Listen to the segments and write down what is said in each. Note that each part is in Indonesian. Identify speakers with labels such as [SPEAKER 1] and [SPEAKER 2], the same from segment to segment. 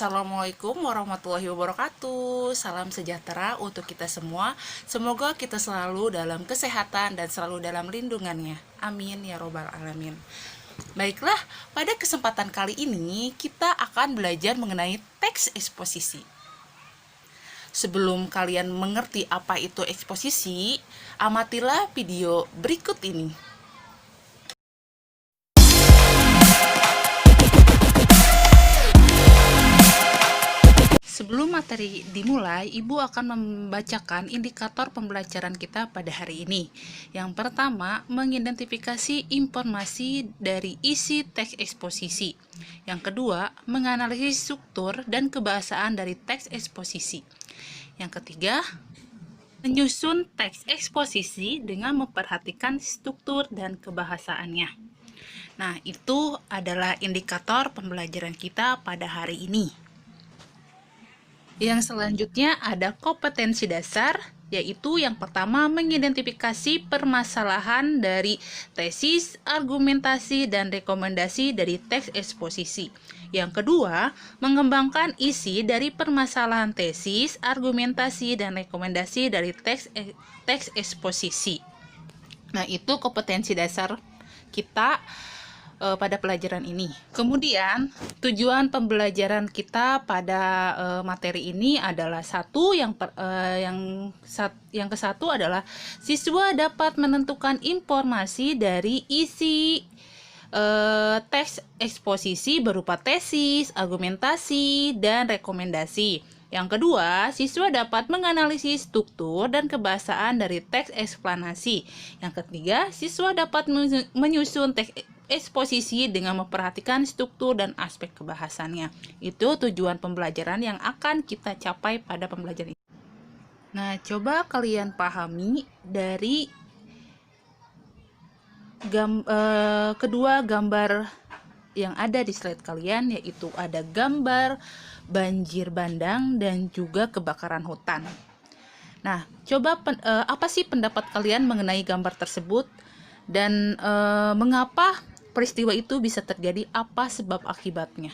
[SPEAKER 1] Assalamualaikum warahmatullahi wabarakatuh. Salam sejahtera untuk kita semua. Semoga kita selalu dalam kesehatan dan selalu dalam lindungannya. Amin ya robbal alamin. Baiklah, pada kesempatan kali ini kita akan belajar mengenai teks eksposisi. Sebelum kalian mengerti apa itu eksposisi, amatilah video berikut ini. Sebelum materi dimulai, Ibu akan membacakan indikator pembelajaran kita pada hari ini. Yang pertama, mengidentifikasi informasi dari isi teks eksposisi. Yang kedua, menganalisis struktur dan kebahasaan dari teks eksposisi. Yang ketiga, menyusun teks eksposisi dengan memperhatikan struktur dan kebahasaannya. Nah, itu adalah indikator pembelajaran kita pada hari ini. Yang selanjutnya ada kompetensi dasar, yaitu yang pertama mengidentifikasi permasalahan dari tesis, argumentasi, dan rekomendasi dari teks eksposisi. Yang kedua, mengembangkan isi dari permasalahan tesis, argumentasi, dan rekomendasi dari teks eksposisi. Nah, itu kompetensi dasar kita pada pelajaran ini. Kemudian tujuan pembelajaran kita pada materi ini adalah yang ke satu adalah siswa dapat menentukan informasi dari isi teks eksposisi berupa tesis, argumentasi, dan rekomendasi. Yang kedua, siswa dapat menganalisis struktur dan kebahasaan dari teks eksplanasi. Yang ketiga, siswa dapat menyusun teks eksposisi dengan memperhatikan struktur dan aspek kebahasannya. Itu tujuan pembelajaran yang akan kita capai pada pembelajaran ini. Nah, coba kalian pahami dari kedua gambar yang ada di slide kalian, yaitu ada gambar banjir bandang dan juga kebakaran hutan. Nah, coba apa sih pendapat kalian mengenai gambar tersebut dan mengapa peristiwa itu bisa terjadi, apa sebab akibatnya?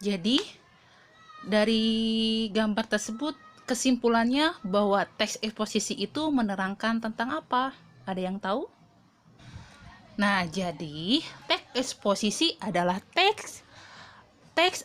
[SPEAKER 1] Jadi, dari gambar tersebut kesimpulannya bahwa teks eksposisi itu menerangkan tentang apa? Ada yang tahu? Nah, jadi teks eksposisi adalah teks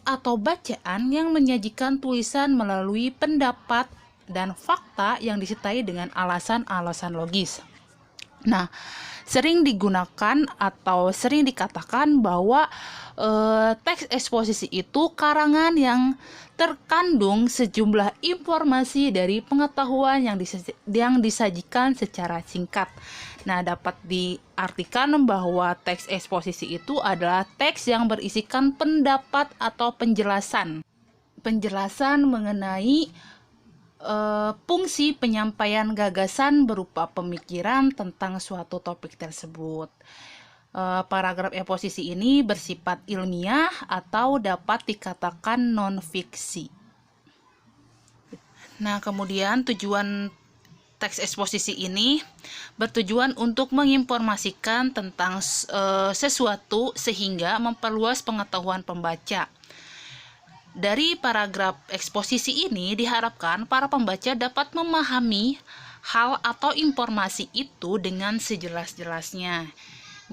[SPEAKER 1] atau bacaan yang menyajikan tulisan melalui pendapat dan fakta yang disertai dengan alasan-alasan logis. Nah, sering digunakan atau sering dikatakan bahwa teks eksposisi itu karangan yang terkandung sejumlah informasi dari pengetahuan yang disajikan secara singkat. Nah, dapat diartikan bahwa teks eksposisi itu adalah teks yang berisikan pendapat atau penjelasan mengenai fungsi penyampaian gagasan berupa pemikiran tentang suatu topik tersebut. Paragraf eksposisi ini bersifat ilmiah atau dapat dikatakan non-fiksi. Nah, kemudian tujuan teks eksposisi ini bertujuan untuk menginformasikan tentang sesuatu sehingga memperluas pengetahuan pembaca. Dari paragraf eksposisi ini diharapkan para pembaca dapat memahami hal atau informasi itu dengan sejelas-jelasnya.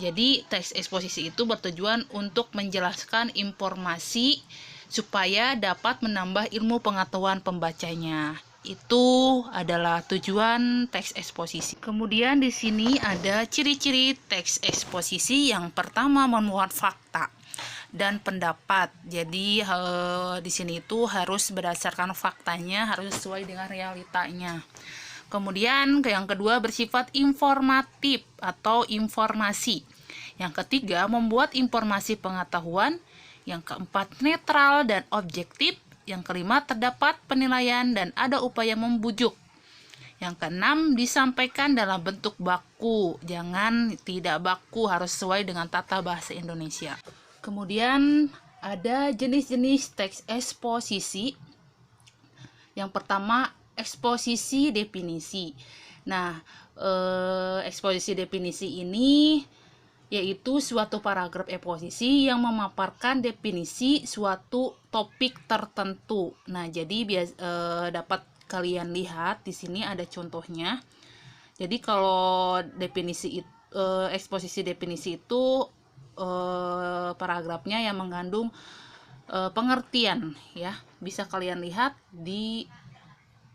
[SPEAKER 1] Jadi teks eksposisi itu bertujuan untuk menjelaskan informasi supaya dapat menambah ilmu pengetahuan pembacanya. Itu adalah tujuan teks eksposisi. Kemudian di sini ada ciri-ciri teks eksposisi. Yang pertama, memuat fakta dan pendapat. Jadi di sini itu harus berdasarkan faktanya, harus sesuai dengan realitanya. Kemudian yang kedua, bersifat informatif atau informasi. Yang ketiga, membuat informasi pengetahuan. Yang keempat, netral dan objektif. Yang kelima, terdapat penilaian dan ada upaya membujuk. Yang keenam, disampaikan dalam bentuk baku. Jangan tidak baku, harus sesuai dengan tata bahasa Indonesia. Kemudian ada jenis-jenis teks eksposisi. Yang pertama, eksposisi definisi. Nah, eksposisi definisi ini yaitu suatu paragraf eksposisi yang memaparkan definisi suatu topik tertentu. Nah, jadi dapat kalian lihat di sini ada contohnya. Jadi kalau eksposisi definisi itu paragrafnya yang mengandung pengertian, ya. Bisa kalian lihat di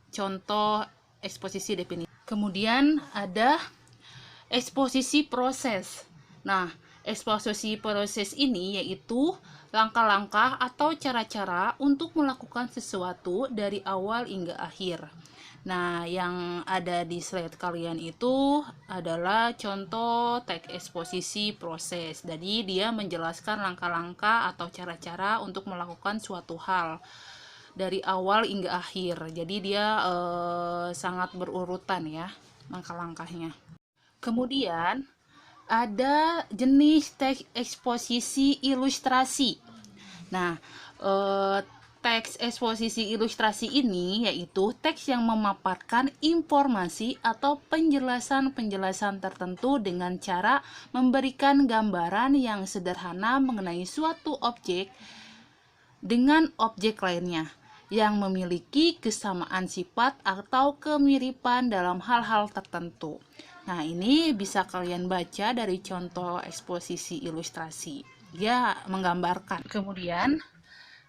[SPEAKER 1] contoh eksposisi definisi. Kemudian ada eksposisi proses. Nah, eksposisi proses ini yaitu langkah-langkah atau cara-cara untuk melakukan sesuatu dari awal hingga akhir. Nah, yang ada di slide kalian itu adalah contoh teks eksposisi proses. Jadi, dia menjelaskan langkah-langkah atau cara-cara untuk melakukan suatu hal dari awal hingga akhir. Jadi, dia sangat berurutan ya, langkah-langkahnya. Kemudian, ada jenis teks eksposisi ilustrasi. Nah, teks eksposisi ilustrasi ini yaitu teks yang memaparkan informasi atau penjelasan-penjelasan tertentu dengan cara memberikan gambaran yang sederhana mengenai suatu objek dengan objek lainnya yang memiliki kesamaan sifat atau kemiripan dalam hal-hal tertentu. Nah, ini bisa kalian baca dari contoh eksposisi ilustrasi. Dia menggambarkan. Kemudian,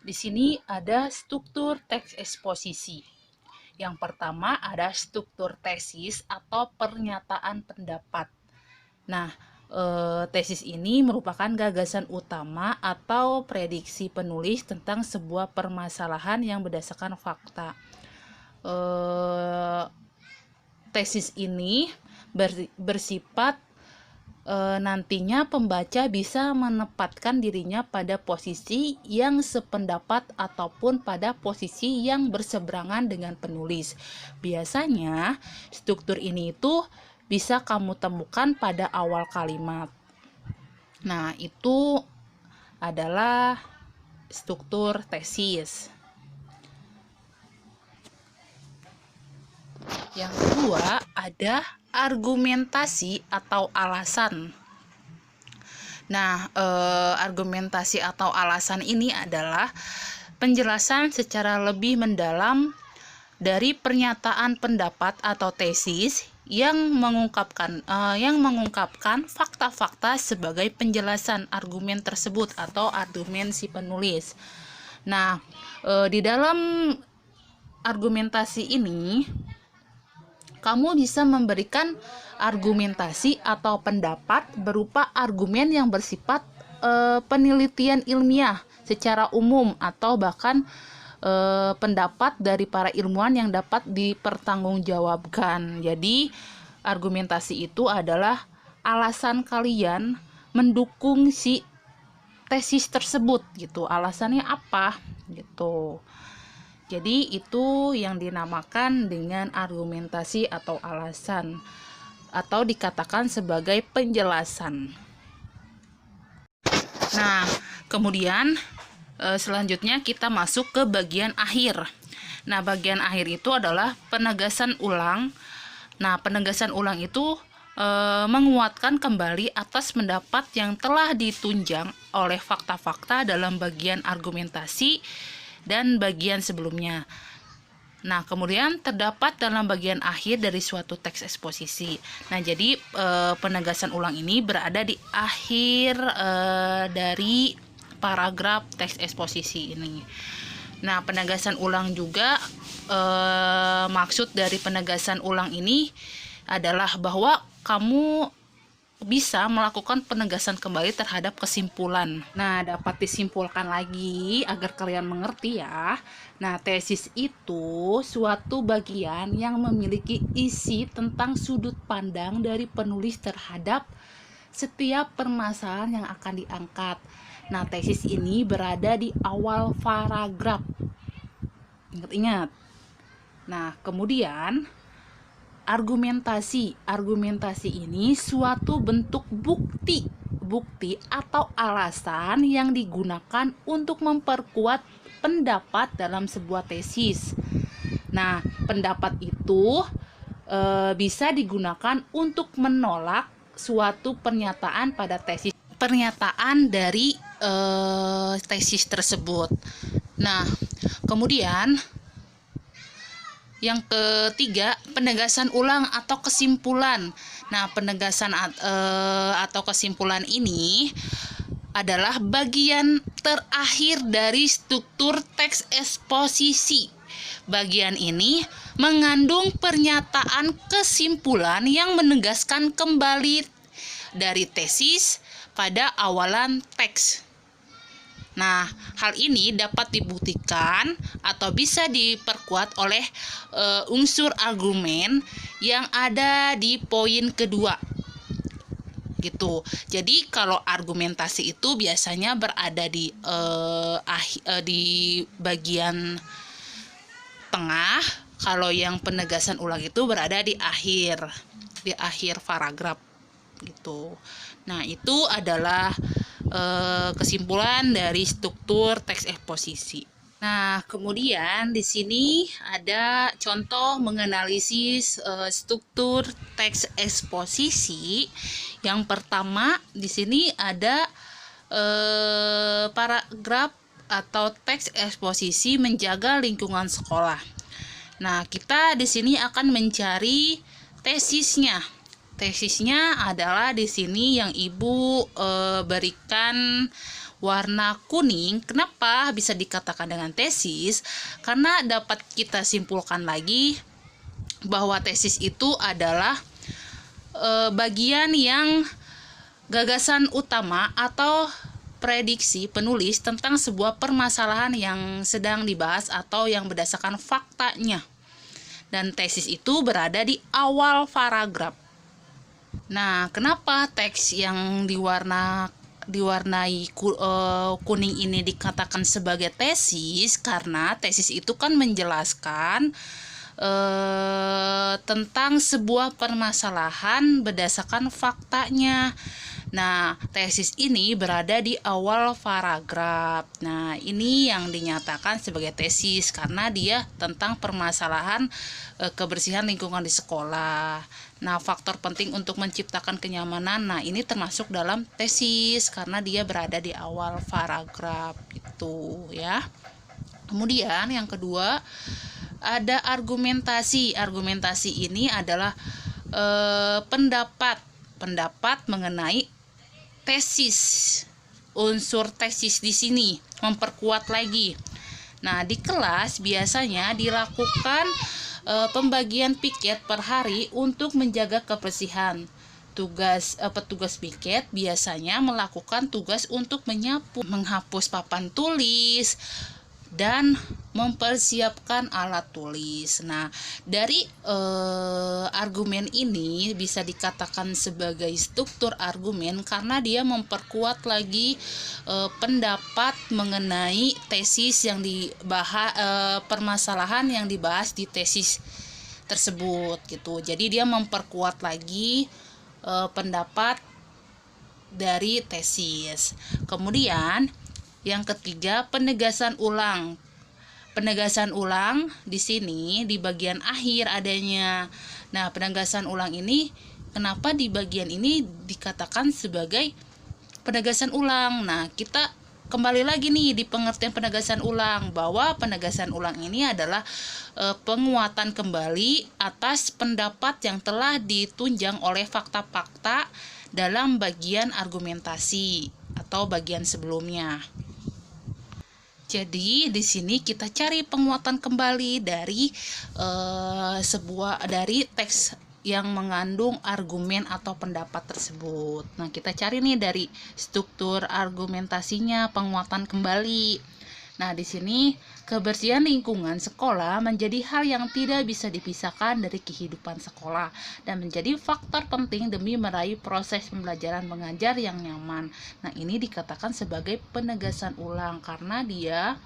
[SPEAKER 1] di sini ada struktur teks eksposisi. Yang pertama ada struktur tesis atau pernyataan pendapat. Nah, tesis ini merupakan gagasan utama atau prediksi penulis tentang sebuah permasalahan yang berdasarkan fakta. Tesis ini bersifat nantinya pembaca bisa menempatkan dirinya pada posisi yang sependapat ataupun pada posisi yang berseberangan dengan penulis. Biasanya struktur ini itu bisa kamu temukan pada awal kalimat. Nah, itu adalah struktur tesis. Yang kedua ada argumentasi atau alasan. Nah, argumentasi atau alasan ini adalah penjelasan secara lebih mendalam dari pernyataan pendapat atau tesis yang mengungkapkan fakta-fakta sebagai penjelasan argumen tersebut atau argumen si penulis. Nah, di dalam argumentasi ini kamu bisa memberikan argumentasi atau pendapat berupa argumen yang bersifat penelitian ilmiah secara umum atau bahkan pendapat dari para ilmuwan yang dapat dipertanggungjawabkan. Jadi, argumentasi itu adalah alasan kalian mendukung si tesis tersebut gitu. Alasannya apa gitu. Jadi itu yang dinamakan dengan argumentasi atau alasan atau dikatakan sebagai penjelasan. Nah, kemudian selanjutnya kita masuk ke bagian akhir. Nah, bagian akhir itu adalah penegasan ulang. Nah, penegasan ulang itu menguatkan kembali atas pendapat yang telah ditunjang oleh fakta-fakta dalam bagian argumentasi dan bagian sebelumnya. Nah, kemudian terdapat dalam bagian akhir dari suatu teks eksposisi. Nah, jadi penegasan ulang ini berada di akhir dari paragraf teks eksposisi ini. Nah, penegasan ulang juga maksud dari penegasan ulang ini adalah bahwa kamu bisa melakukan penegasan kembali terhadap kesimpulan. Nah, dapat disimpulkan lagi agar kalian mengerti ya. Nah, tesis itu suatu bagian yang memiliki isi tentang sudut pandang dari penulis terhadap setiap permasalahan yang akan diangkat. Nah, tesis ini berada di awal paragraf. Ingat-ingat. Nah, kemudian argumentasi ini suatu bentuk bukti atau alasan yang digunakan untuk memperkuat pendapat dalam sebuah tesis. Nah, pendapat itu bisa digunakan untuk menolak suatu pernyataan pada tesis, pernyataan dari tesis tersebut. Nah, kemudian yang ketiga, penegasan ulang atau kesimpulan. Nah, penegasan atau kesimpulan ini adalah bagian terakhir dari struktur teks eksposisi. Bagian ini mengandung pernyataan kesimpulan yang menegaskan kembali dari tesis pada awalan teks. Nah, hal ini dapat dibuktikan atau bisa diperkuat oleh unsur argumen yang ada di poin kedua. Gitu. Jadi kalau argumentasi itu biasanya berada di bagian tengah, kalau yang penegasan ulang itu berada di akhir paragraf gitu. Nah, itu adalah kesimpulan dari struktur teks eksposisi. Nah, kemudian di sini ada contoh menganalisis struktur teks eksposisi. Yang pertama di sini ada paragraf atau teks eksposisi menjaga lingkungan sekolah. Nah, kita di sini akan mencari tesisnya. Tesisnya adalah di sini yang Ibu berikan warna kuning. Kenapa bisa dikatakan dengan tesis? Karena dapat kita simpulkan lagi bahwa tesis itu adalah bagian yang gagasan utama atau prediksi penulis tentang sebuah permasalahan yang sedang dibahas atau yang berdasarkan faktanya. Dan tesis itu berada di awal paragraf. Nah, kenapa teks yang diwarnai kuning ini dikatakan sebagai tesis? Karena tesis itu kan menjelaskan tentang sebuah permasalahan berdasarkan faktanya. Nah, tesis ini berada di awal paragraf. Nah, ini yang dinyatakan sebagai tesis karena dia tentang permasalahan kebersihan lingkungan di sekolah. Nah, faktor penting untuk menciptakan kenyamanan, nah ini termasuk dalam tesis karena dia berada di awal paragraf itu ya. Kemudian yang kedua ada argumentasi. Argumentasi ini adalah pendapat mengenai tesis. Unsur tesis di sini memperkuat lagi. Nah, di kelas biasanya dilakukan pembagian piket per hari untuk menjaga kebersihan. Petugas piket biasanya melakukan tugas untuk menyapu, menghapus papan tulis, dan mempersiapkan alat tulis. Nah, dari argumen ini bisa dikatakan sebagai struktur argumen karena dia memperkuat lagi pendapat mengenai tesis yang dibahas, permasalahan yang dibahas di tesis tersebut gitu. Jadi dia memperkuat lagi pendapat dari tesis. Kemudian yang ketiga, penegasan ulang. Penegasan ulang di sini di bagian akhir adanya. Nah, penegasan ulang ini kenapa di bagian ini dikatakan sebagai penegasan ulang? Nah, kita kembali lagi nih di pengertian penegasan ulang bahwa penegasan ulang ini adalah penguatan kembali atas pendapat yang telah ditunjang oleh fakta-fakta dalam bagian argumentasi atau bagian sebelumnya. Jadi di sini kita cari penguatan kembali dari dari teks yang mengandung argumen atau pendapat tersebut. Nah, kita cari nih dari struktur argumentasinya, penguatan kembali. Nah, di sini kebersihan lingkungan sekolah menjadi hal yang tidak bisa dipisahkan dari kehidupan sekolah dan menjadi faktor penting demi meraih proses pembelajaran mengajar yang nyaman. Nah, ini dikatakan sebagai penegasan ulang karena dia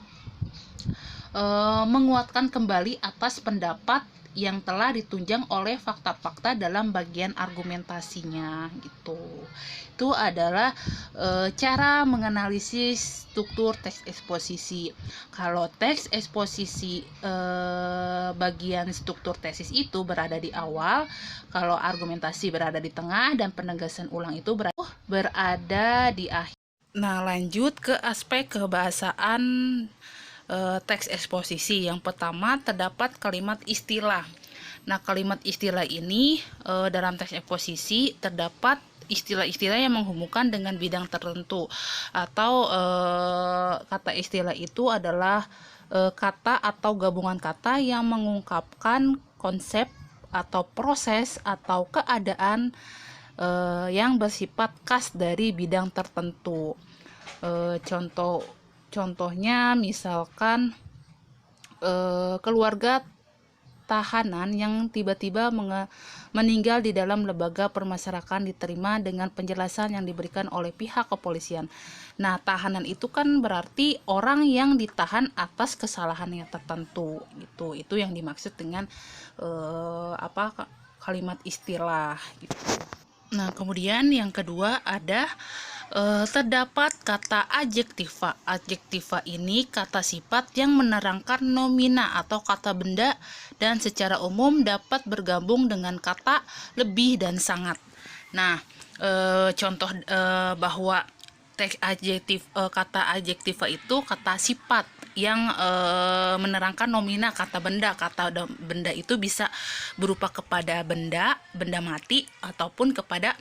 [SPEAKER 1] menguatkan kembali atas pendapat yang telah ditunjang oleh fakta-fakta dalam bagian argumentasinya gitu. Itu adalah cara menganalisis struktur teks eksposisi. Kalau teks eksposisi bagian struktur tesis itu berada di awal, kalau argumentasi berada di tengah, dan penegasan ulang itu berada di akhir. Nah, lanjut ke aspek kebahasaan teks eksposisi. Yang pertama terdapat kalimat istilah. Nah, kalimat istilah ini dalam teks eksposisi terdapat istilah-istilah yang menghubungkan dengan bidang tertentu, atau kata istilah itu adalah kata atau gabungan kata yang mengungkapkan konsep atau proses atau keadaan yang bersifat khas dari bidang tertentu. Contohnya misalkan keluarga tahanan yang tiba-tiba meninggal di dalam lembaga permasyarakatan diterima dengan penjelasan yang diberikan oleh pihak kepolisian. Nah, tahanan itu kan berarti orang yang ditahan atas kesalahan yang tertentu gitu. Itu yang dimaksud dengan kalimat istilah gitu. Nah, kemudian yang kedua ada terdapat kata adjektiva. Adjektiva ini kata sifat yang menerangkan nomina atau kata benda dan secara umum dapat bergabung dengan kata lebih dan sangat. Nah, contoh bahwa teks adjektif, kata adjektiva itu kata sifat yang menerangkan nomina kata benda. Kata benda itu bisa berupa kepada benda mati ataupun kepada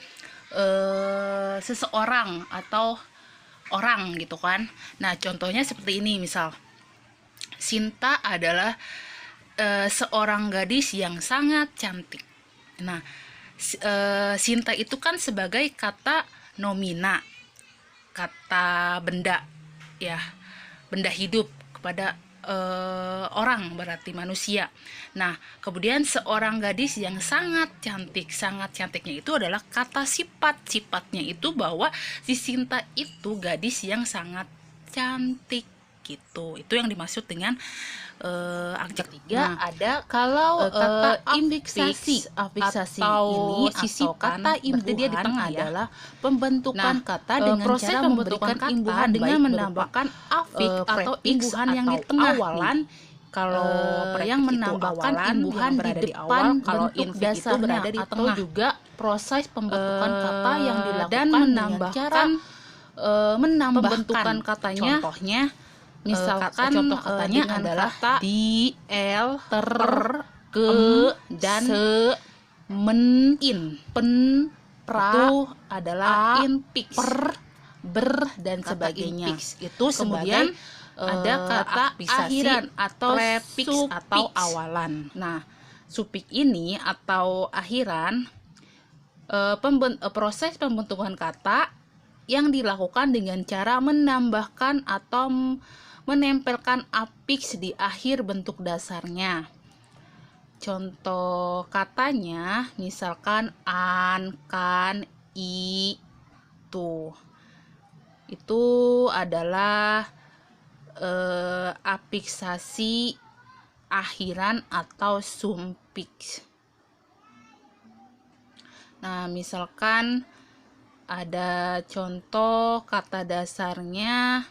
[SPEAKER 1] seseorang atau orang gitu kan. Nah, contohnya seperti ini, misal Sinta adalah seorang gadis yang sangat cantik. Nah, Sinta itu kan sebagai kata nomina, kata benda ya, benda hidup kepada orang, berarti manusia. Nah, kemudian seorang gadis yang sangat cantik. Sangat cantiknya itu adalah kata sifat. Sifatnya itu bahwa si Sinta itu gadis yang sangat cantik gitu. Itu yang dimaksud dengan adjektif. Nah, ada kalau kata afiksasi atau ini sisi kata imbuhan dia di tengah adalah pembentukan kata dengan proses cara memberikan imbuhan dengan menambahkan afik atau imbuhan yang di tengah awalan. Kalau yang menambahkan imbuhan di depan kalau bentuk dasarnya di atau tengah. Juga proses pembentukan kata yang dilakukan dan menambahkan pembentukan katanya. Contohnya misalkan contoh katanya adalah kata di, el, ter, ke, dan se, men, in, pen, pra, itu adalah in, pix, per, ber, dan sebagainya. Itu kemudian ada kata akhiran atau prefix atau awalan. Nah, sufik ini atau akhiran proses pembentukan kata yang dilakukan dengan cara menambahkan atau menempelkan afiks di akhir bentuk dasarnya. Contoh katanya misalkan an, kan, i, tu. Itu adalah afiksasi akhiran atau sumpiks. Nah, misalkan ada contoh kata dasarnya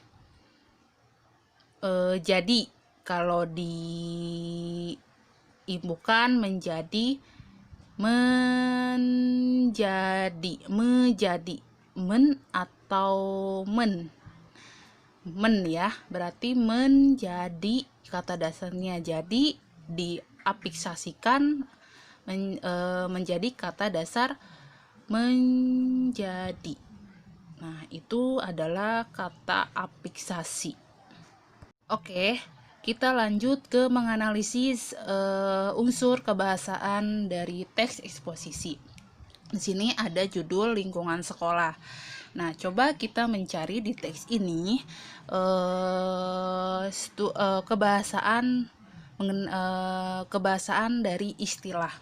[SPEAKER 1] jadi, kalau diimbuhkan menjadi menjadi men atau men ya, berarti menjadi kata dasarnya, jadi diafiksasikan menjadi kata dasar menjadi. Nah, itu adalah kata afiksasi. Oke, kita lanjut ke menganalisis unsur kebahasaan dari teks eksposisi. Di sini ada judul lingkungan sekolah. Nah, coba kita mencari di teks ini kebahasaan dari istilah.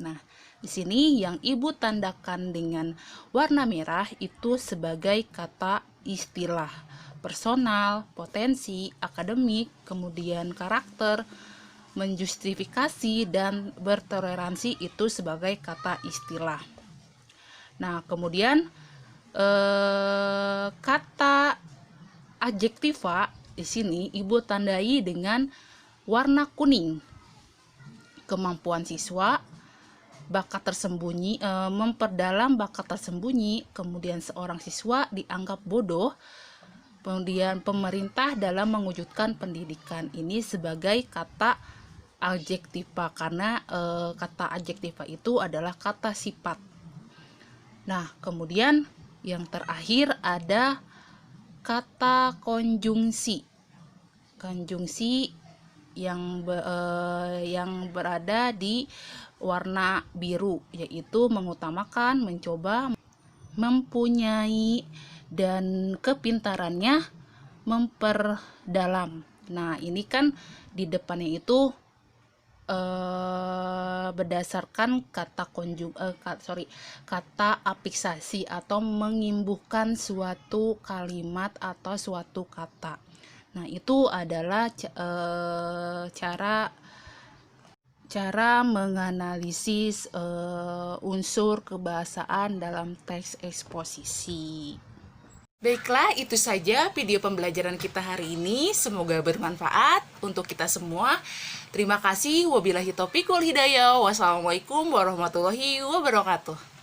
[SPEAKER 1] Nah, di sini yang Ibu tandakan dengan warna merah itu sebagai kata istilah. Personal, potensi, akademik, kemudian karakter, menjustifikasi, dan bertoleransi itu sebagai kata istilah. Nah, kemudian kata adjektiva di sini Ibu tandai dengan warna kuning. Kemampuan siswa, bakat tersembunyi, memperdalam bakat tersembunyi, kemudian seorang siswa dianggap bodoh, kemudian pemerintah dalam mewujudkan pendidikan. Ini sebagai kata adjektiva karena kata adjektiva itu adalah kata sifat. Nah, kemudian yang terakhir ada kata konjungsi. Konjungsi yang berada di warna biru, yaitu mengutamakan, mencoba, mempunyai, dan kepintarannya memperdalam. Nah, ini kan di depannya itu berdasarkan kata kata afiksasi atau mengimbuhkan suatu kalimat atau suatu kata. Nah, itu adalah cara menganalisis unsur kebahasaan dalam teks eksposisi. Baiklah, itu saja video pembelajaran kita hari ini. Semoga bermanfaat untuk kita semua. Terima kasih. Wabillahi taufiq wal hidayah. Wassalamualaikum warahmatullahi wabarakatuh.